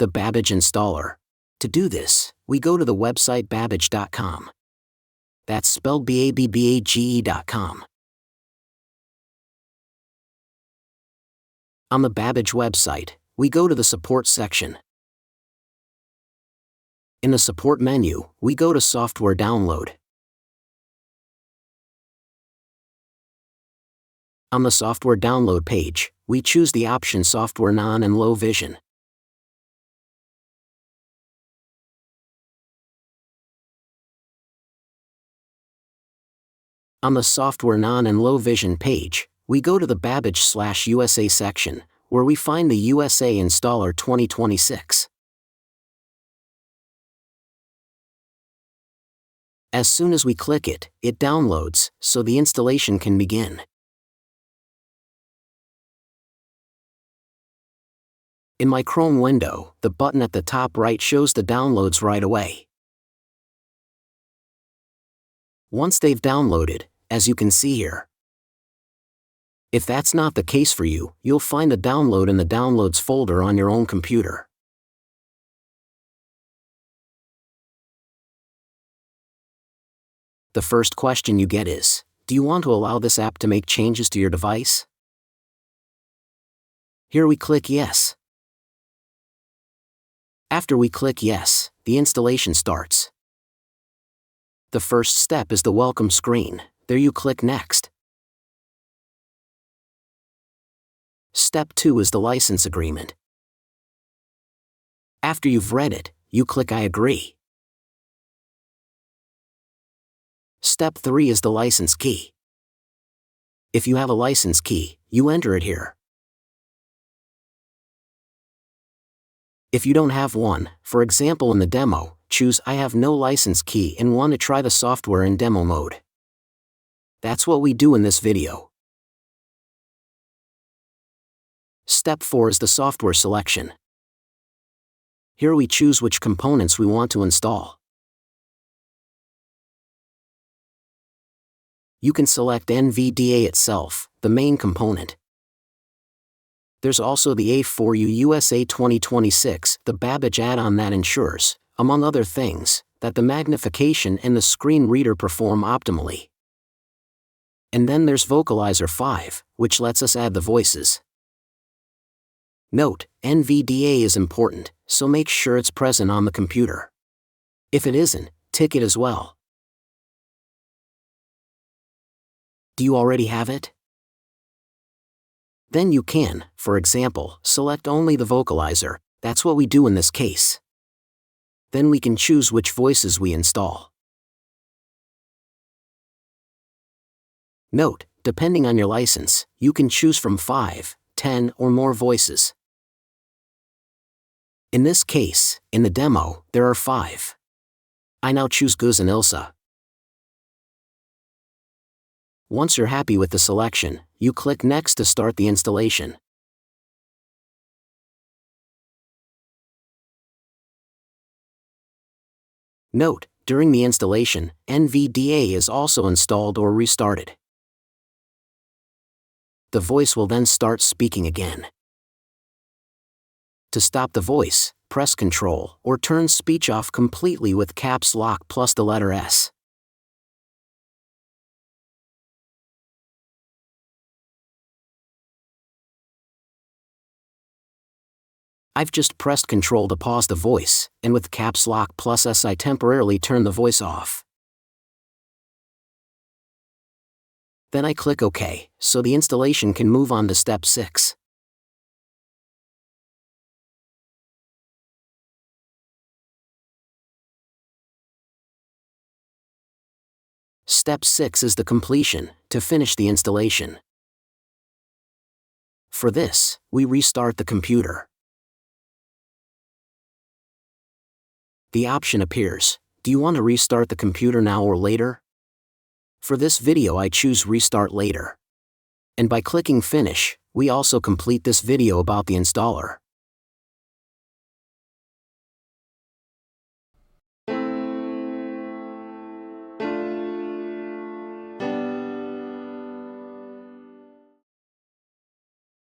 the Babbage installer. To do this, we go to the website babbage.com. That's spelled Babbage.com. On the Babbage website, we go to the Support section. In the Support menu, we go to Software Download. On the Software Download page, we choose the option Software Non and Low Vision. On the Software Non and Low Vision page, we go to the Babbage USA section, where we find the USA Installer 2026. As soon as we click it, it downloads, so the installation can begin. In my Chrome window, the button at the top right shows the downloads right away. Once they've downloaded, as you can see here. If that's not the case for you, you'll find the download in the Downloads folder on your own computer. The first question you get is, do you want to allow this app to make changes to your device? Here we click Yes. After we click Yes, the installation starts. The first step is the welcome screen. There you click Next. Step 2 is the license agreement. After you've read it, you click I agree. Step 3 is the license key. If you have a license key, you enter it here. If you don't have one, for example in the demo, choose I have no license key and want to try the software in demo mode. That's what we do in this video. Step 4 is the software selection. Here we choose which components we want to install. You can select NVDA itself, the main component. There's also the A4U USA 2026, the Babbage add-on that ensures, among other things, that the magnification and the screen reader perform optimally. And then there's Vocalizer 5, which lets us add the voices. Note, NVDA is important, so make sure it's present on the computer. If it isn't, tick it as well. Do you already have it? Then you can, for example, select only the Vocalizer. That's what we do in this case. Then we can choose which voices we install. Note, depending on your license, you can choose from 5, 10, or more voices. In this case, in the demo, there are 5. I now choose Guz and Ilsa. Once you're happy with the selection, you click Next to start the installation. Note, during the installation, NVDA is also installed or restarted. The voice will then start speaking again. To stop the voice, press Ctrl or turn speech off completely with caps lock plus the letter S. I've just pressed Ctrl to pause the voice, and with caps lock plus S I temporarily turn the voice off. Then I click OK, so the installation can move on to step 6. Step 6 is the completion, to finish the installation. For this, we restart the computer. The option appears, do you want to restart the computer now or later? For this video I choose Restart Later. And by clicking Finish, we also complete this video about the installer.